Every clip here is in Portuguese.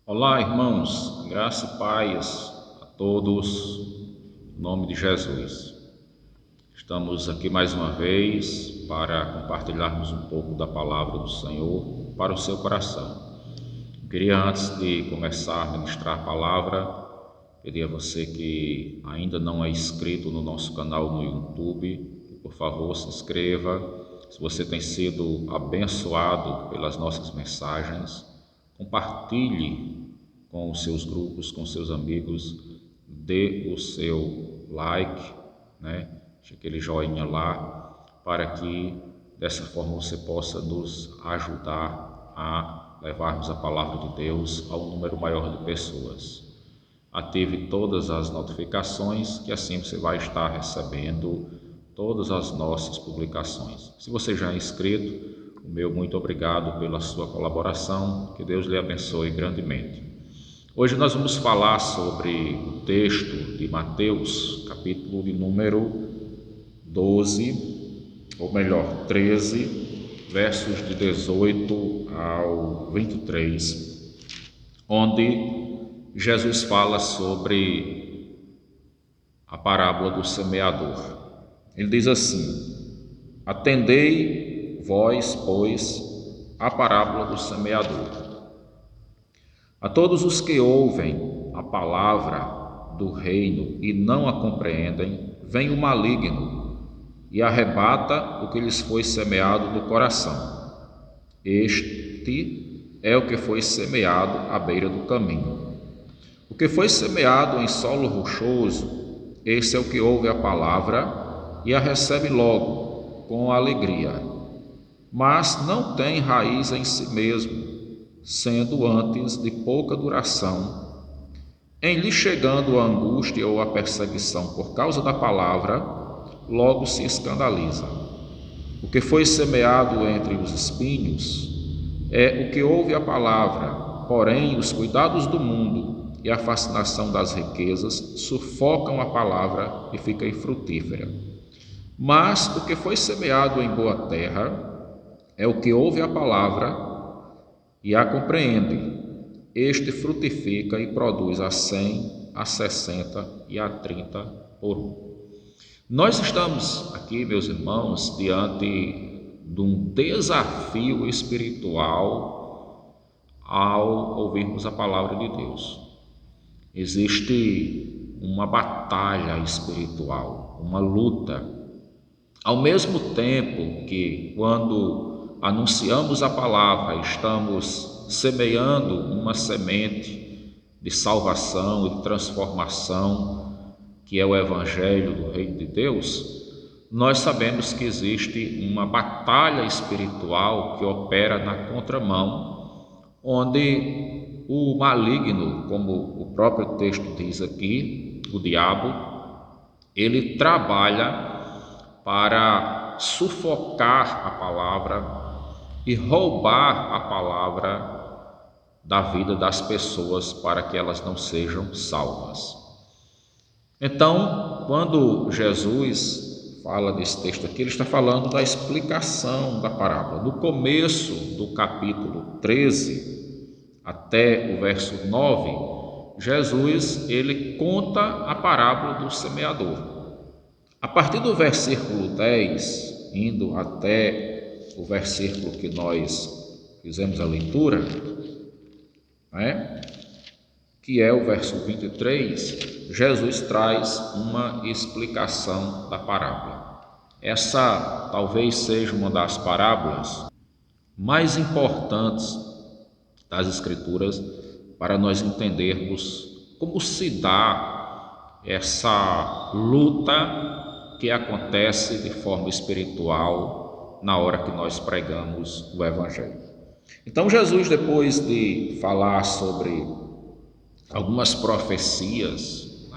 Olá, irmãos, graça e paz a todos, em nome de Jesus. Estamos aqui mais uma vez para compartilharmos um pouco da palavra do Senhor para o seu coração. Eu queria, antes de começar a ministrar a palavra, pedir a você que ainda não é inscrito no nosso canal no YouTube, por favor, se inscreva. Se você tem sido abençoado pelas nossas mensagens, compartilhe com os seus grupos, com seus amigos, dê o seu like, deixe aquele joinha lá, para que dessa forma você possa nos ajudar a levarmos a palavra de Deus a um número maior de pessoas. Ative todas as notificações, que assim você vai estar recebendo todas as nossas publicações. Se você já é inscrito, o meu muito obrigado pela sua colaboração, que Deus lhe abençoe grandemente. Hoje nós vamos falar sobre o texto de Mateus, capítulo de número 12, ou melhor, 13, versos de 18 ao 23, onde Jesus fala sobre a parábola do semeador. Ele diz assim: atendei vós, pois, a parábola do semeador. A todos os que ouvem a palavra do reino e não a compreendem, vem o maligno e arrebata o que lhes foi semeado no coração. Este é o que foi semeado à beira do caminho. O que foi semeado em solo rochoso, esse é o que ouve a palavra e a recebe logo, com alegria, mas não tem raiz em si mesmo, sendo antes de pouca duração. Em lhe chegando a angústia ou a perseguição por causa da palavra, logo se escandaliza. O que foi semeado entre os espinhos é o que ouve a palavra, porém os cuidados do mundo e a fascinação das riquezas sufocam a palavra e fica infrutífera. Mas o que foi semeado em boa terra é o que ouve a palavra e a compreende. Este frutifica e produz a 100, a 60 e a 30 por um. Nós estamos aqui, meus irmãos, diante de um desafio espiritual ao ouvirmos a palavra de Deus. Existe uma batalha espiritual, uma luta. Ao mesmo tempo que, quando anunciamos a palavra, estamos semeando uma semente de salvação e de transformação, que é o Evangelho do Reino de Deus, nós sabemos que existe uma batalha espiritual que opera na contramão, onde o maligno, como o próprio texto diz aqui, o diabo, ele trabalha para sufocar a palavra e roubar a palavra da vida das pessoas para que elas não sejam salvas. Então, quando Jesus fala desse texto aqui, ele está falando da explicação da parábola. No começo do capítulo 13 até o verso 9, Jesus ele conta a parábola do semeador. A partir do versículo 10, indo até o versículo que nós fizemos a leitura, que é o verso 23, Jesus traz uma explicação da parábola. Essa talvez seja uma das parábolas mais importantes das Escrituras para nós entendermos como se dá essa luta que acontece de forma espiritual na hora que nós pregamos o Evangelho. Então Jesus, depois de falar sobre algumas profecias,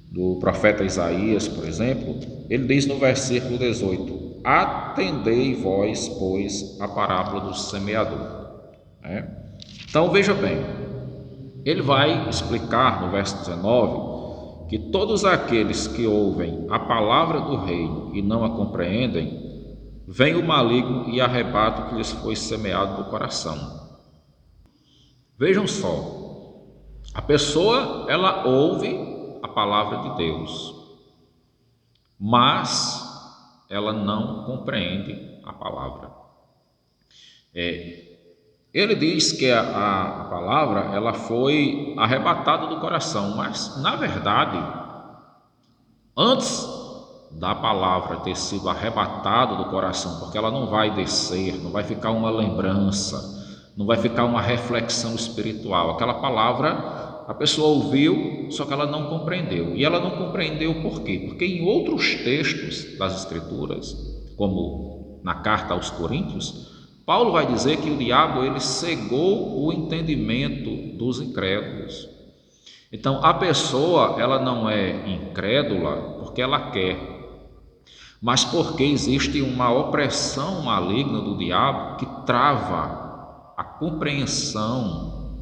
do profeta Isaías, por exemplo, ele diz no versículo 18: atendei vós, pois, a parábola do semeador. Então veja bem, ele vai explicar no verso 19 que todos aqueles que ouvem a palavra do reino e não a compreendem, vem o maligno e arrebata o que lhes foi semeado no coração. Vejam só, a pessoa, ela ouve a palavra de Deus, mas ela não compreende a palavra. Ele diz que a palavra, ela foi arrebatada do coração, mas na verdade, antes da palavra ter sido arrebatada do coração, porque ela não vai descer, não vai ficar uma lembrança, não vai ficar uma reflexão espiritual. Aquela palavra a pessoa ouviu, só que ela não compreendeu. E ela não compreendeu por quê? Porque em outros textos das Escrituras, como na carta aos Coríntios, Paulo vai dizer que o diabo ele cegou o entendimento dos incrédulos. Então a pessoa ela não é incrédula porque ela quer, mas porque existe uma opressão maligna do diabo que trava a compreensão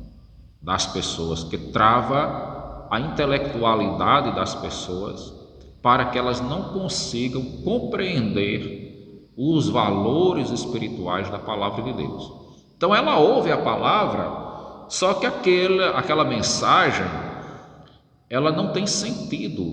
das pessoas, que trava a intelectualidade das pessoas, para que elas não consigam compreender os valores espirituais da palavra de Deus. Então ela ouve a palavra, só que aquela mensagem ela não tem sentido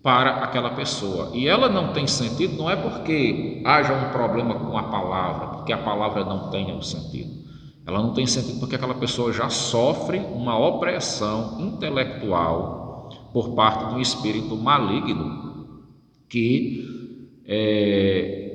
para aquela pessoa. E ela não tem sentido não é porque haja um problema com a palavra, porque a palavra não tenha um sentido. Ela não tem sentido porque aquela pessoa já sofre uma opressão intelectual por parte de um espírito maligno que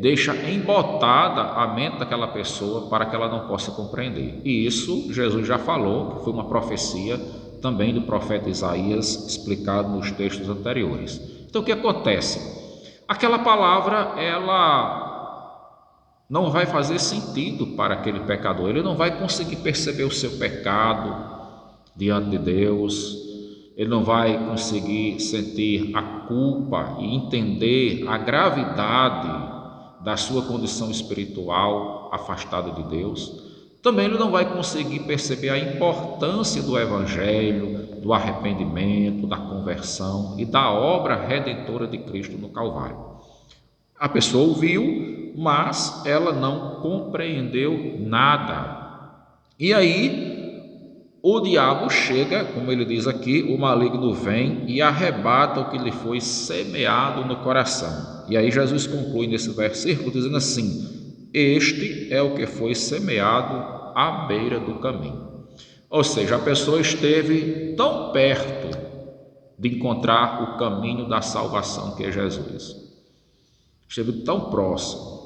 deixa embotada a mente daquela pessoa para que ela não possa compreender. E isso Jesus já falou, que foi uma profecia também do profeta Isaías, explicado nos textos anteriores. Então o que acontece? Aquela palavra, ela não vai fazer sentido para aquele pecador, ele não vai conseguir perceber o seu pecado diante de Deus, ele não vai conseguir sentir a culpa e entender a gravidade da sua condição espiritual afastada de Deus. Também ele não vai conseguir perceber a importância do Evangelho, do arrependimento, da conversão e da obra redentora de Cristo no Calvário. A pessoa ouviu, mas ela não compreendeu nada. E aí o diabo chega, como ele diz aqui, o maligno vem e arrebata o que lhe foi semeado no coração. E aí Jesus conclui nesse versículo dizendo assim: este é o que foi semeado à beira do caminho. Ou seja, a pessoa esteve tão perto de encontrar o caminho da salvação que é Jesus. Esteve tão próximo.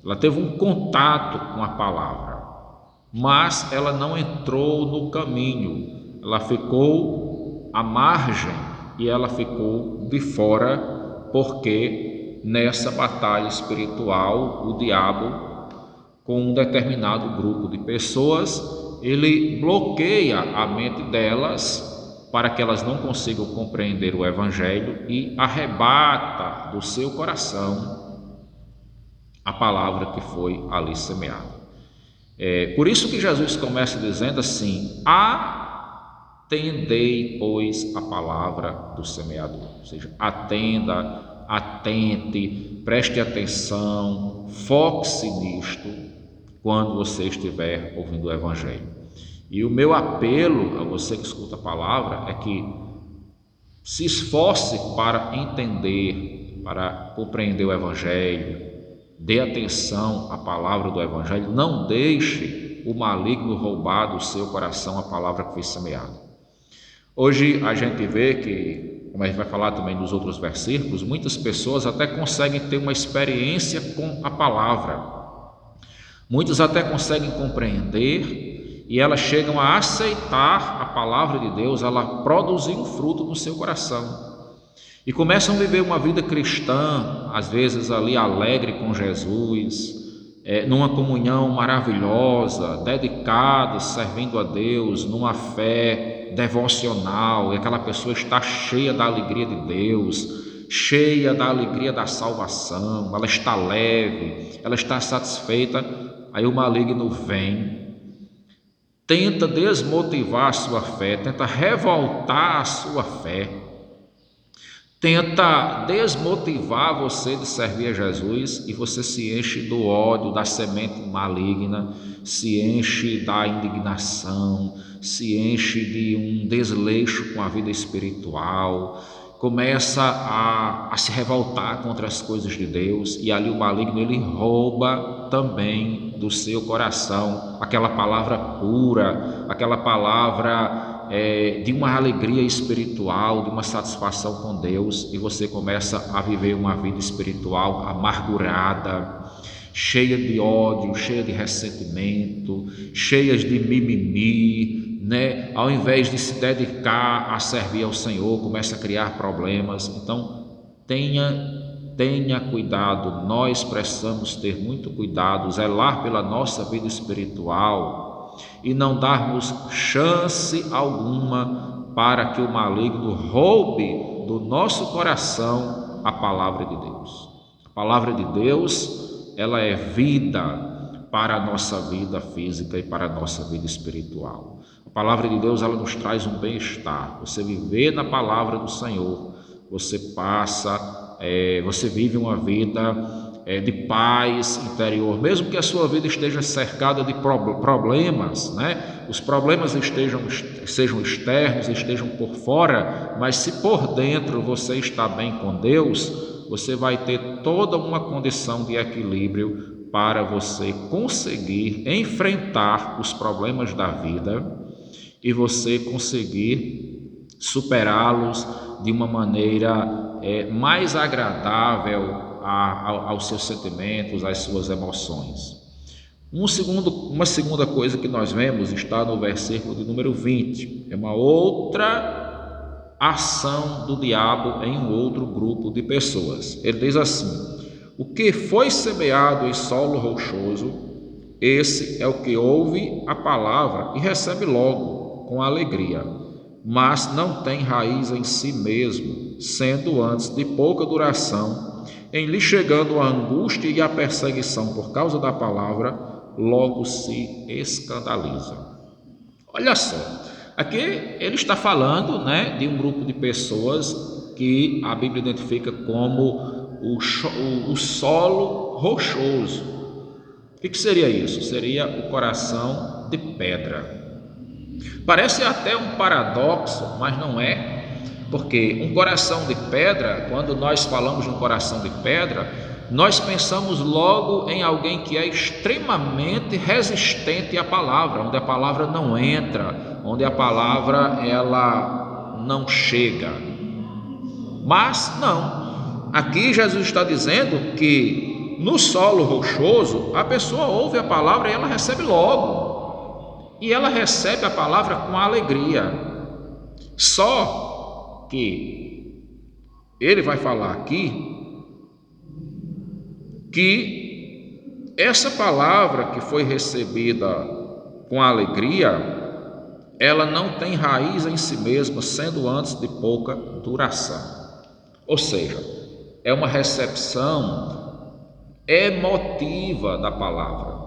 Ela teve um contato com a palavra, mas ela não entrou no caminho, ela ficou à margem e ela ficou de fora, porque nessa batalha espiritual o diabo, com um determinado grupo de pessoas, ele bloqueia a mente delas para que elas não consigam compreender o Evangelho e arrebata do seu coração a palavra que foi ali semeada. Por isso que Jesus começa dizendo assim: atendei, pois, a palavra do semeador. Ou seja, atenda, atente, preste atenção, foque-se nisto quando você estiver ouvindo o Evangelho. E o meu apelo a você que escuta a palavra é que se esforce para entender, para compreender o Evangelho, dê atenção à palavra do Evangelho, não deixe o maligno roubar do seu coração a palavra que foi semeada. Hoje a gente vê que, como a gente vai falar também nos outros versículos, muitas pessoas até conseguem ter uma experiência com a palavra, muitos até conseguem compreender e elas chegam a aceitar a palavra de Deus, ela produzir um fruto no seu coração. E começam a viver uma vida cristã, às vezes ali alegre com Jesus, numa comunhão maravilhosa, dedicada, servindo a Deus, numa fé devocional, e aquela pessoa está cheia da alegria de Deus, cheia da alegria da salvação, ela está leve, ela está satisfeita. Aí o maligno vem, tenta desmotivar a sua fé, tenta revoltar a sua fé, tenta desmotivar você de servir a Jesus e você se enche do ódio, da semente maligna, se enche da indignação, se enche de um desleixo com a vida espiritual, começa a se revoltar contra as coisas de Deus, e ali o maligno ele rouba também do seu coração aquela palavra pura, aquela palavra de uma alegria espiritual, de uma satisfação com Deus, e você começa a viver uma vida espiritual amargurada, cheia de ódio, cheia de ressentimento, cheias de mimimi, né? Ao invés de se dedicar a servir ao Senhor, começa a criar problemas. Então, tenha cuidado, nós precisamos ter muito cuidado, zelar pela nossa vida espiritual e não darmos chance alguma para que o maligno roube do nosso coração a palavra de Deus. A palavra de Deus, ela é vida para a nossa vida física e para a nossa vida espiritual. A palavra de Deus, ela nos traz um bem-estar. Você viver na palavra do Senhor, você vive uma vida de paz interior, mesmo que a sua vida esteja cercada de problemas, né? Os problemas sejam externos, estejam por fora, mas se por dentro você está bem com Deus, você vai ter toda uma condição de equilíbrio para você conseguir enfrentar os problemas da vida e você conseguir superá-los de uma maneira mais agradável aos seus sentimentos, às suas emoções. Uma segunda coisa que nós vemos está no versículo de número 20. É uma outra ação do diabo em um outro grupo de pessoas. Ele diz assim: o que foi semeado em solo rochoso, esse é o que ouve a palavra e recebe logo com alegria, mas não tem raiz em si mesmo, sendo antes de pouca duração. Em lhe chegando a angústia e a perseguição por causa da palavra, logo se escandaliza. Olha só, aqui ele está falando, né, de um grupo de pessoas que a Bíblia identifica como o solo rochoso. O que seria isso? Seria o coração de pedra. Parece até um paradoxo, mas não é. Porque um coração de pedra, quando nós falamos de um coração de pedra, nós pensamos logo em alguém que é extremamente resistente à palavra, onde a palavra não entra, onde a palavra ela não chega. Mas não, aqui Jesus está dizendo que no solo rochoso a pessoa ouve a palavra e ela recebe logo, e ela recebe a palavra com alegria. Só que ele vai falar aqui que essa palavra que foi recebida com alegria, ela não tem raiz em si mesma, sendo antes de pouca duração. Ou seja, é uma recepção emotiva da palavra.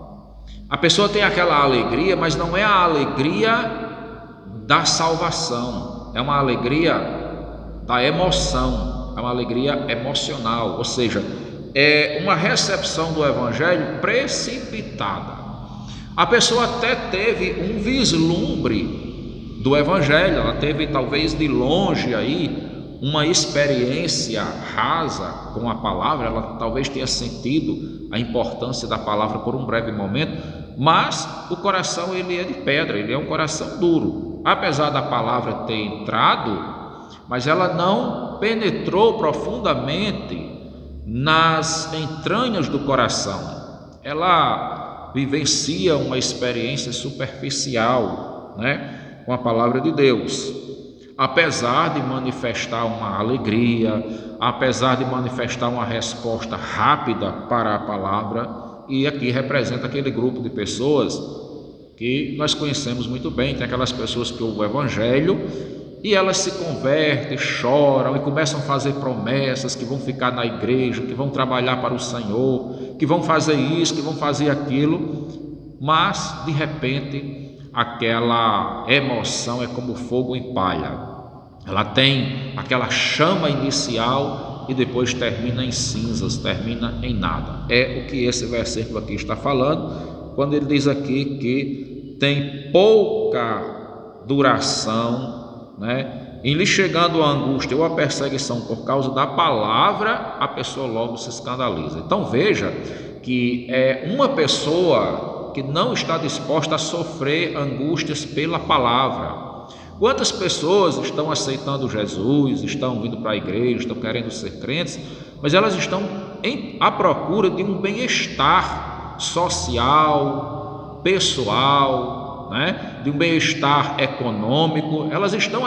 A pessoa tem aquela alegria, mas não é a alegria da salvação, é uma alegria da emoção, é uma alegria emocional, ou seja, é uma recepção do Evangelho precipitada. A pessoa até teve um vislumbre do Evangelho, ela teve talvez de longe aí uma experiência rasa com a palavra, ela talvez tenha sentido a importância da palavra por um breve momento, mas o coração ele é de pedra, ele é um coração duro. Apesar da palavra ter entrado, mas ela não penetrou profundamente nas entranhas do coração. Ela vivencia uma experiência superficial, né, com a palavra de Deus. Apesar de manifestar uma alegria, apesar de manifestar uma resposta rápida para a palavra, e aqui representa aquele grupo de pessoas que nós conhecemos muito bem, tem aquelas pessoas que ouvem o Evangelho e elas se convertem, choram e começam a fazer promessas que vão ficar na igreja, que vão trabalhar para o Senhor, que vão fazer isso, que vão fazer aquilo, mas de repente aquela emoção é como fogo em palha. Ela tem aquela chama inicial e depois termina em cinzas, termina em nada. É o que esse versículo aqui está falando, quando ele diz aqui que tem pouca duração, né? Em lhe chegando a angústia ou a perseguição por causa da palavra, a pessoa logo se escandaliza. Então veja que é uma pessoa que não está disposta a sofrer angústias pela palavra. Quantas pessoas estão aceitando Jesus, estão vindo para a igreja, estão querendo ser crentes, mas elas estão à procura de um bem-estar social, pessoal, né? De um bem-estar econômico. Elas estão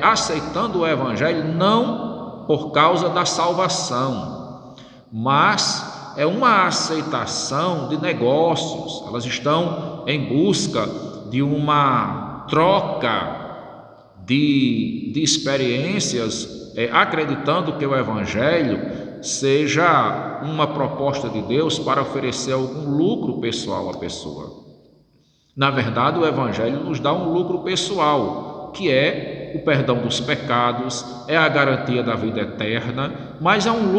aceitando o Evangelho não por causa da salvação, mas é uma aceitação de negócios. Elas estão em busca de uma troca de experiências, acreditando que o Evangelho seja uma proposta de Deus para oferecer algum lucro pessoal à pessoa. Na verdade, o Evangelho nos dá um lucro pessoal, que é o perdão dos pecados, é a garantia da vida eterna, mas é um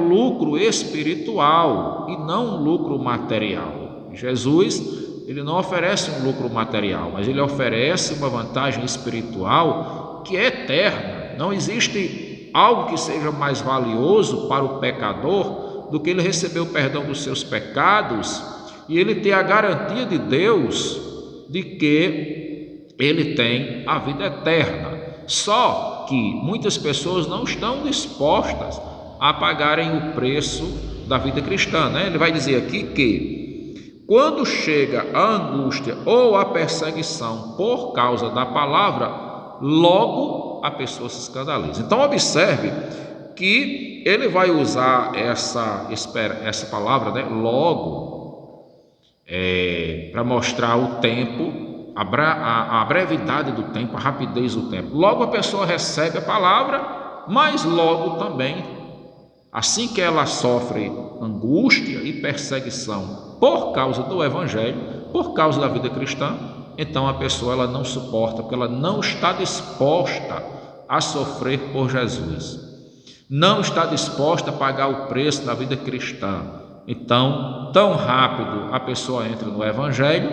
lucro espiritual e não um lucro material. Jesus, ele não oferece um lucro material, mas ele oferece uma vantagem espiritual que é eterna. Não existe algo que seja mais valioso para o pecador do que ele receber o perdão dos seus pecados e ele ter a garantia de Deus de que ele tem a vida eterna. Só que muitas pessoas não estão dispostas a pagarem o preço da vida cristã, né? Ele vai dizer aqui que quando chega a angústia ou a perseguição por causa da palavra, logo a pessoa se escandaliza. Então observe que ele vai usar essa palavra, né, logo, para mostrar o tempo, a brevidade do tempo, a rapidez do tempo. Logo a pessoa recebe a palavra, mas logo também, assim que ela sofre angústia e perseguição por causa do Evangelho, por causa da vida cristã, então a pessoa ela não suporta, porque ela não está disposta a sofrer por Jesus, não está disposta a pagar o preço da vida cristã. Então, tão rápido a pessoa entra no Evangelho,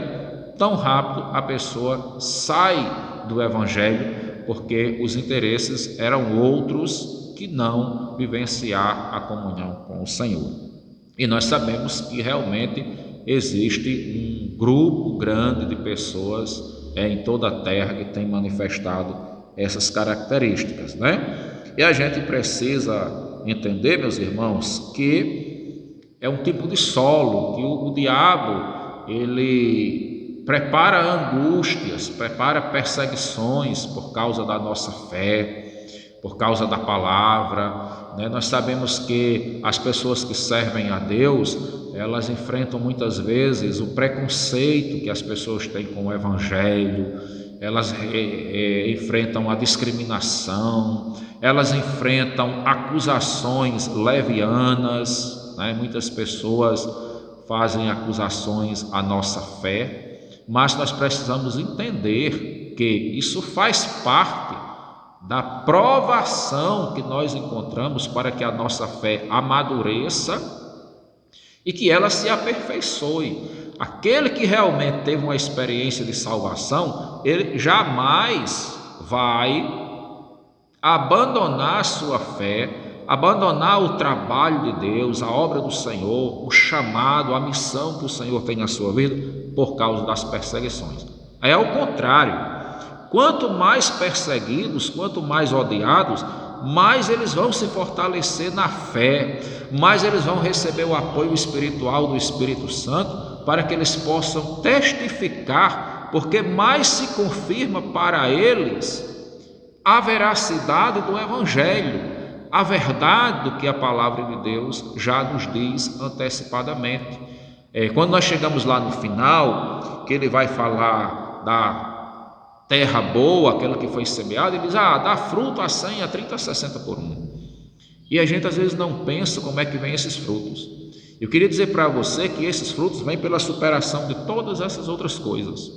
tão rápido a pessoa sai do Evangelho, porque os interesses eram outros que não vivenciar a comunhão com o Senhor. E nós sabemos que realmente existe um grupo grande de pessoas em toda a terra que tem manifestado essas características, né? E a gente precisa entender, meus irmãos, que é um tipo de solo, que o diabo, ele prepara angústias, prepara perseguições por causa da nossa fé, por causa da palavra, né? Nós sabemos que as pessoas que servem a Deus, elas enfrentam muitas vezes o preconceito que as pessoas têm com o Evangelho, elas enfrentam a discriminação, elas enfrentam acusações levianas, né? Muitas pessoas fazem acusações à nossa fé, mas nós precisamos entender que isso faz parte da provação que nós encontramos para que a nossa fé amadureça e que ela se aperfeiçoe. Aquele que realmente teve uma experiência de salvação, ele jamais vai abandonar a sua fé, abandonar o trabalho de Deus, a obra do Senhor, o chamado, a missão que o Senhor tem na sua vida por causa das perseguições. É ao contrário. Quanto mais perseguidos, quanto mais odiados, mais eles vão se fortalecer na fé, mais eles vão receber o apoio espiritual do Espírito Santo para que eles possam testificar, porque mais se confirma para eles a veracidade do Evangelho, a verdade do que a palavra de Deus já nos diz antecipadamente. Quando nós chegamos lá no final, que ele vai falar da terra boa, aquela que foi semeada, ele diz, dá fruto a 100, a 30, a 60 por um. E a gente às vezes não pensa como é que vem esses frutos. Eu queria dizer para você que esses frutos vêm pela superação de todas essas outras coisas.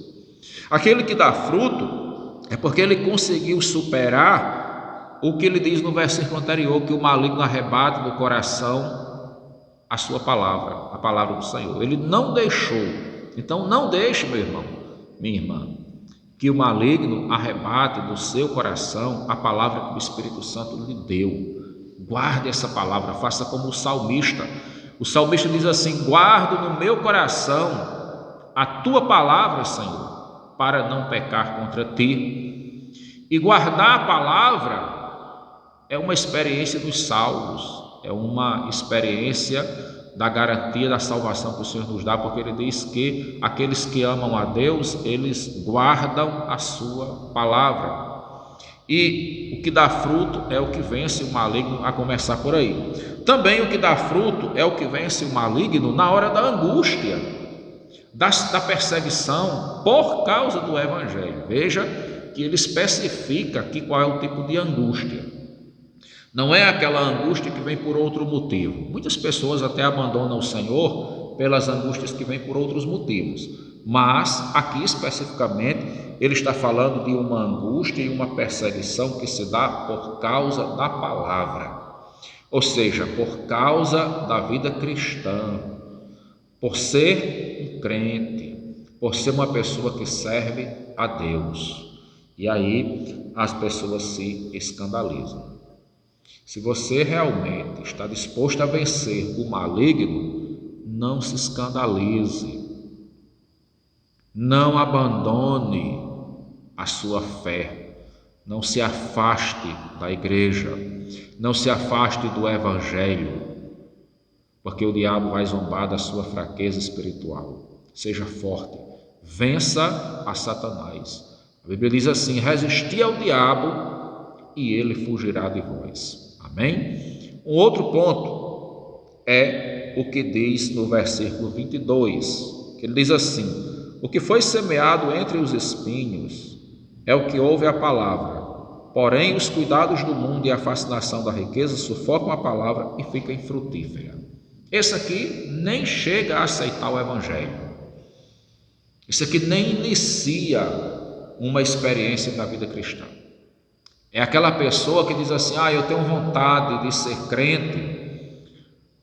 Aquele que dá fruto é Porque ele conseguiu superar o que ele diz no versículo anterior, que o maligno arrebata do coração a sua palavra, a palavra do Senhor. Ele não deixou. Então não deixe, meu irmão, minha irmã, que o maligno arrebate do seu coração a palavra que o Espírito Santo lhe deu. Guarde essa palavra, faça como o salmista. O salmista diz assim: guardo no meu coração a tua palavra, Senhor, para não pecar contra ti. E guardar a palavra é uma experiência dos salvos, é uma experiência da garantia da salvação que o Senhor nos dá, porque ele diz que aqueles que amam a Deus, eles guardam a sua palavra. E o que dá fruto é o que vence o maligno, a começar por aí. Também o que dá fruto é o que vence o maligno na hora da angústia, da perseguição por causa do Evangelho. Veja que ele especifica aqui qual é o tipo de angústia. Não é aquela angústia que vem por outro motivo. Muitas pessoas até abandonam o Senhor pelas angústias que vêm por outros motivos. Mas aqui especificamente ele está falando de uma angústia e uma perseguição que se dá por causa da palavra. Ou seja, por causa da vida cristã, por ser um crente, por ser uma pessoa que serve a Deus. E aí as pessoas se escandalizam. Se você realmente está disposto a vencer o maligno, não se escandalize, não abandone a sua fé, não se afaste da igreja, não se afaste do Evangelho, porque o diabo vai zombar da sua fraqueza espiritual. Seja forte, vença a Satanás. A Bíblia diz assim: resisti ao diabo e ele fugirá de vós. Amém? Um outro ponto é o que diz no versículo 22, que ele diz assim: o que foi semeado entre os espinhos é o que ouve a palavra, porém os cuidados do mundo e a fascinação da riqueza sufocam a palavra e fica infrutífera. Esse aqui nem chega a aceitar o Evangelho. Esse aqui nem inicia uma experiência da vida cristã. É aquela pessoa que diz assim: eu tenho vontade de ser crente,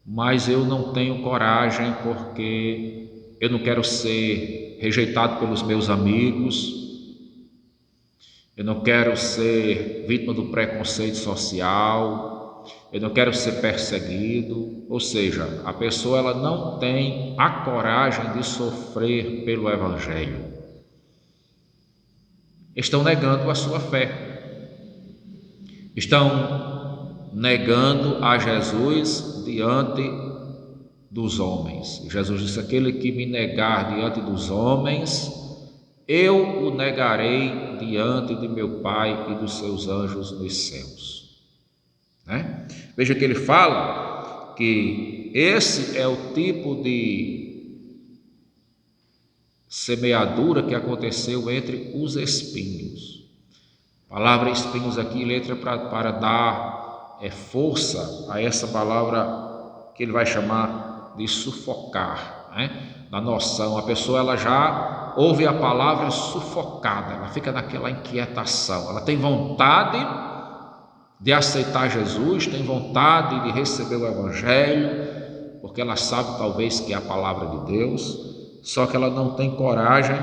mas eu não tenho coragem porque eu não quero ser rejeitado pelos meus amigos, eu não quero ser vítima do preconceito social, eu não quero ser perseguido. Ou seja, a pessoa ela não tem a coragem de sofrer pelo Evangelho. Estão negando a sua fé. Estão negando a Jesus diante dos homens. Jesus disse: aquele que me negar diante dos homens, eu o negarei diante de meu Pai e dos seus anjos nos céus. Veja que ele fala que esse é o tipo de semeadura que aconteceu entre os espinhos. A palavra espinhos aqui, letra para dar força a essa palavra que ele vai chamar de sufocar, da noção. A pessoa ela já ouve a palavra sufocada, ela fica naquela inquietação, ela tem vontade de aceitar Jesus, tem vontade de receber o Evangelho, porque ela sabe talvez que é a palavra de Deus, só que ela não tem coragem,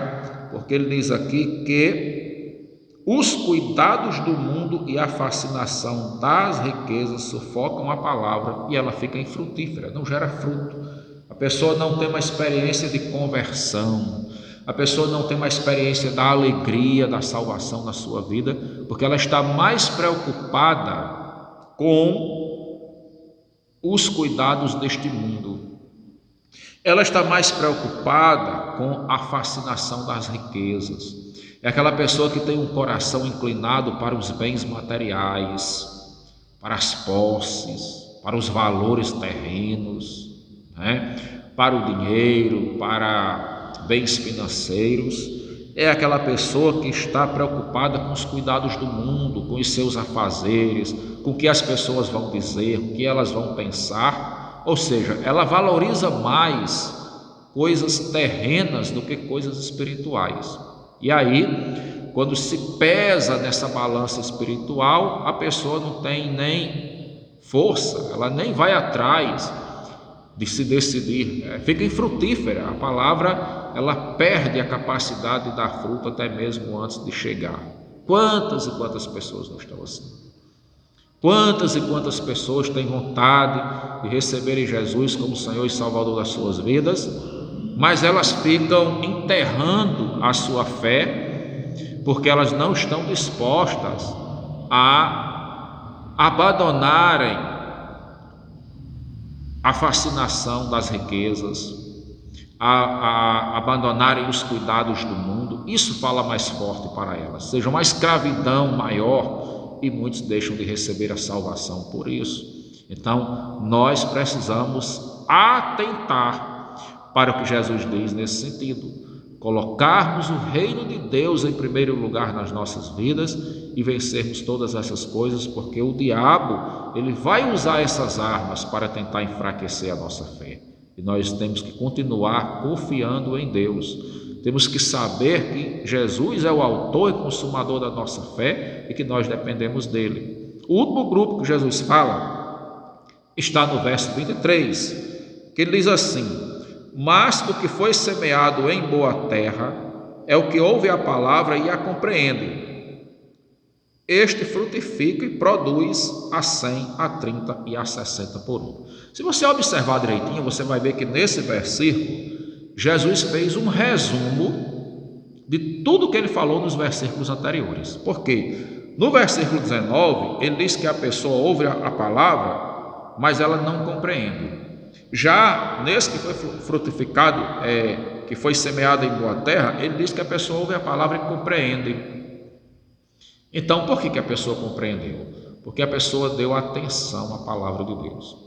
porque ele diz aqui que os cuidados do mundo e a fascinação das riquezas sufocam a palavra e ela fica infrutífera, não gera fruto. A pessoa não tem uma experiência de conversão, a pessoa não tem uma experiência da alegria, da salvação na sua vida, porque ela está mais preocupada com os cuidados deste mundo. Ela está mais preocupada com a fascinação das riquezas. É aquela pessoa que tem um coração inclinado para os bens materiais, para as posses, para os valores terrenos, para o dinheiro, para bens financeiros. É aquela pessoa que está preocupada com os cuidados do mundo, com os seus afazeres, com o que as pessoas vão dizer, o que elas vão pensar. Ou seja, ela valoriza mais coisas terrenas do que coisas espirituais. E aí quando se pesa nessa balança espiritual, a pessoa não tem nem força, ela nem vai atrás de se decidir, fica infrutífera. A palavra, ela perde a capacidade de dar fruto até mesmo antes de chegar. Quantas e quantas pessoas não estão assim? Quantas e quantas pessoas têm vontade de receberem Jesus como Senhor e Salvador das suas vidas, mas elas ficam enterrando a sua fé, porque elas não estão dispostas a abandonarem a fascinação das riquezas, a abandonarem os cuidados do mundo. Isso fala mais forte para elas, seja uma escravidão maior, e muitos deixam de receber a salvação por isso. Então nós precisamos atentar para o que Jesus diz nesse sentido, colocarmos o reino de Deus em primeiro lugar nas nossas vidas e vencermos todas essas coisas, porque o diabo, ele vai usar essas armas para tentar enfraquecer a nossa fé, e nós temos que continuar confiando em Deus. Temos que saber que Jesus é o autor e consumador da nossa fé e que nós dependemos dele. O último grupo que Jesus fala está no verso 23, que ele diz assim: mas o que foi semeado em boa terra é o que ouve a palavra e a compreende. Este frutifica e produz a 100, a 30 e a 60 por um. Se você observar direitinho, você vai ver que nesse versículo Jesus fez um resumo de tudo que ele falou nos versículos anteriores. Porque no versículo 19 ele diz que a pessoa ouve a palavra, mas ela não compreende. Já nesse que foi frutificado, que foi semeado em boa terra, ele diz que a pessoa ouve a palavra e compreende. Então, por que a pessoa compreendeu? Porque a pessoa deu atenção à palavra de Deus.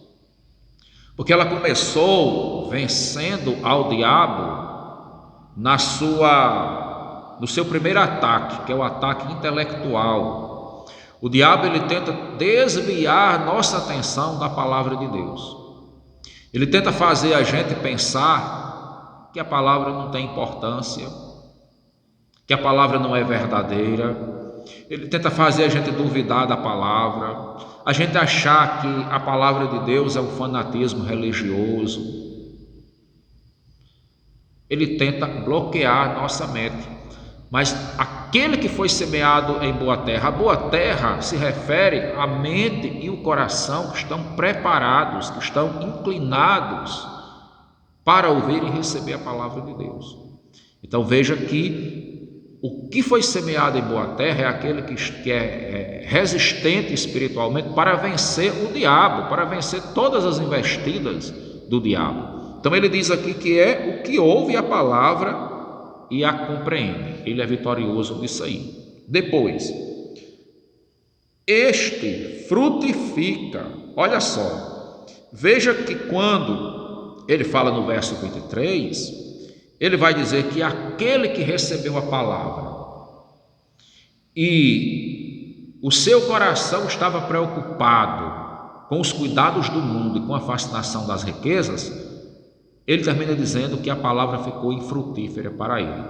Porque ela começou vencendo ao diabo no seu primeiro ataque, que é o ataque intelectual. O diabo, ele tenta desviar nossa atenção da palavra de Deus. Ele tenta fazer a gente pensar que a palavra não tem importância, que a palavra não é verdadeira. Ele tenta fazer a gente duvidar da palavra, a gente achar que a palavra de Deus é um fanatismo religioso. Ele tenta bloquear a nossa mente. Mas aquele que foi semeado em boa terra, a boa terra se refere à mente e o coração que estão preparados, que estão inclinados para ouvir e receber a palavra de Deus. Então veja que o que foi semeado em boa terra é aquele que é resistente espiritualmente para vencer o diabo, para vencer todas as investidas do diabo. Então ele diz aqui que é o que ouve a palavra e a compreende. Ele é vitorioso nisso aí. Depois, este frutifica. Olha só, veja que quando ele fala no verso 23, ele vai dizer que aquele que recebeu a palavra e o seu coração estava preocupado com os cuidados do mundo e com a fascinação das riquezas, ele termina dizendo que a palavra ficou infrutífera para ele,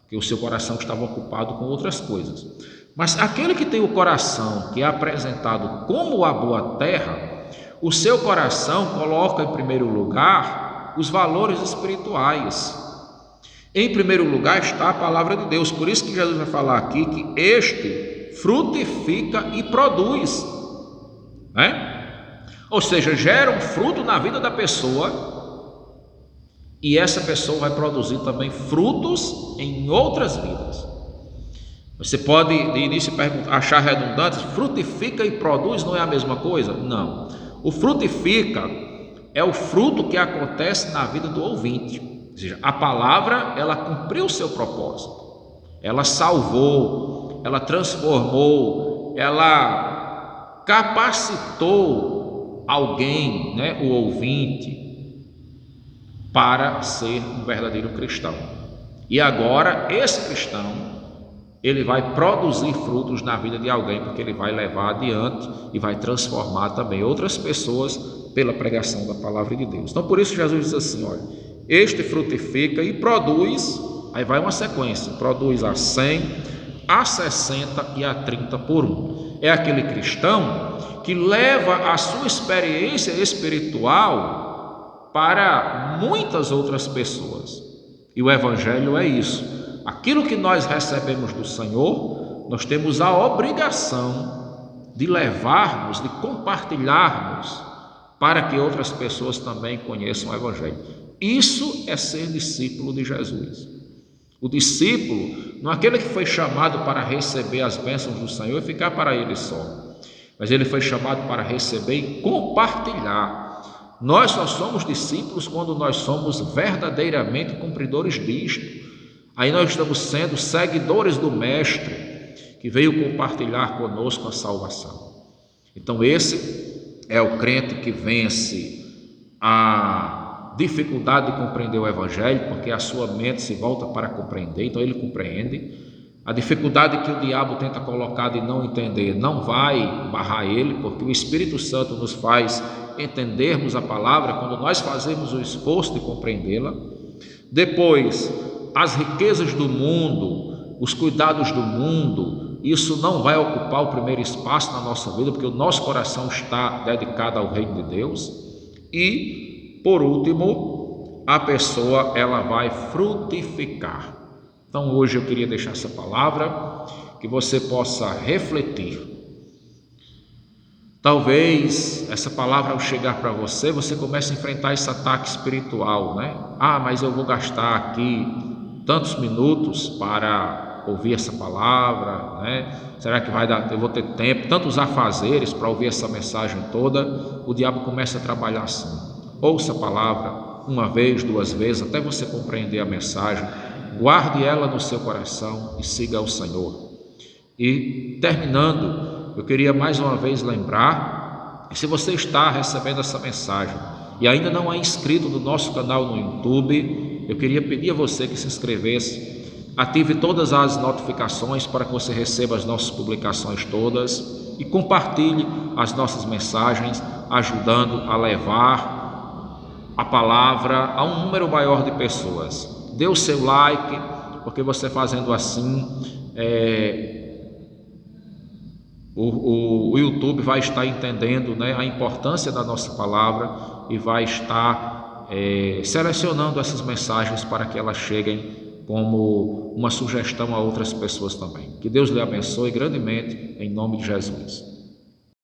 porque o seu coração estava ocupado com outras coisas. Mas aquele que tem o coração que é apresentado como a boa terra, o seu coração coloca em primeiro lugar os valores espirituais. Em primeiro lugar está a palavra de Deus. Por isso que Jesus vai falar aqui que este frutifica e produz, né? Ou seja, gera um fruto na vida da pessoa, e essa pessoa vai produzir também frutos em outras vidas. Você pode de início achar redundante, frutifica e produz não é a mesma coisa? Não. O frutifica é o fruto que acontece na vida do ouvinte. Ou seja, a palavra, ela cumpriu o seu propósito, ela salvou, ela transformou, ela capacitou alguém, né, o ouvinte, para ser um verdadeiro cristão. E agora esse cristão, ele vai produzir frutos na vida de alguém, porque ele vai levar adiante e vai transformar também outras pessoas pela pregação da palavra de Deus. Então por isso Jesus diz assim, olha, este frutifica e produz, aí vai uma sequência, produz a 100, a 60 e a 30 por um. É aquele cristão que leva a sua experiência espiritual para muitas outras pessoas. E o Evangelho é isso. Aquilo que nós recebemos do Senhor, nós temos a obrigação de levarmos, de compartilharmos, para que outras pessoas também conheçam o Evangelho. Isso é ser discípulo de Jesus. O discípulo não é aquele que foi chamado para receber as bênçãos do Senhor e ficar para ele só, mas ele foi chamado para receber e compartilhar. Nós só somos discípulos quando nós somos verdadeiramente cumpridores disto. Aí nós estamos sendo seguidores do Mestre, que veio compartilhar conosco a salvação. Então esse é o crente que vence a dificuldade de compreender o Evangelho, porque a sua mente se volta para compreender, então ele compreende. A dificuldade que o diabo tenta colocar de não entender não vai barrar ele, porque o Espírito Santo nos faz entendermos a palavra quando nós fazemos o esforço de compreendê-la. Depois, as riquezas do mundo, os cuidados do mundo, isso não vai ocupar o primeiro espaço na nossa vida, porque o nosso coração está dedicado ao reino de Deus. E, por último, a pessoa ela vai frutificar. Então hoje eu queria deixar essa palavra, que você possa refletir. Talvez essa palavra ao chegar para você, você comece a enfrentar esse ataque espiritual, né? Mas eu vou gastar aqui tantos minutos para ouvir essa palavra, né? Será que vai dar? Eu vou ter tempo, tantos afazeres para ouvir essa mensagem toda. O diabo começa a trabalhar assim. Ouça a palavra uma vez, duas vezes, até você compreender a mensagem. Guarde ela no seu coração e siga ao Senhor. E terminando, eu queria mais uma vez lembrar que se você está recebendo essa mensagem e ainda não é inscrito no nosso canal no YouTube, eu queria pedir a você que se inscrevesse, ative todas as notificações para que você receba as nossas publicações todas e compartilhe as nossas mensagens, ajudando a levar a palavra a um número maior de pessoas. Dê o seu like, porque você fazendo assim, o YouTube vai estar entendendo, né, a importância da nossa palavra e vai estar selecionando essas mensagens para que elas cheguem como uma sugestão a outras pessoas também. Que Deus lhe abençoe grandemente, em nome de Jesus.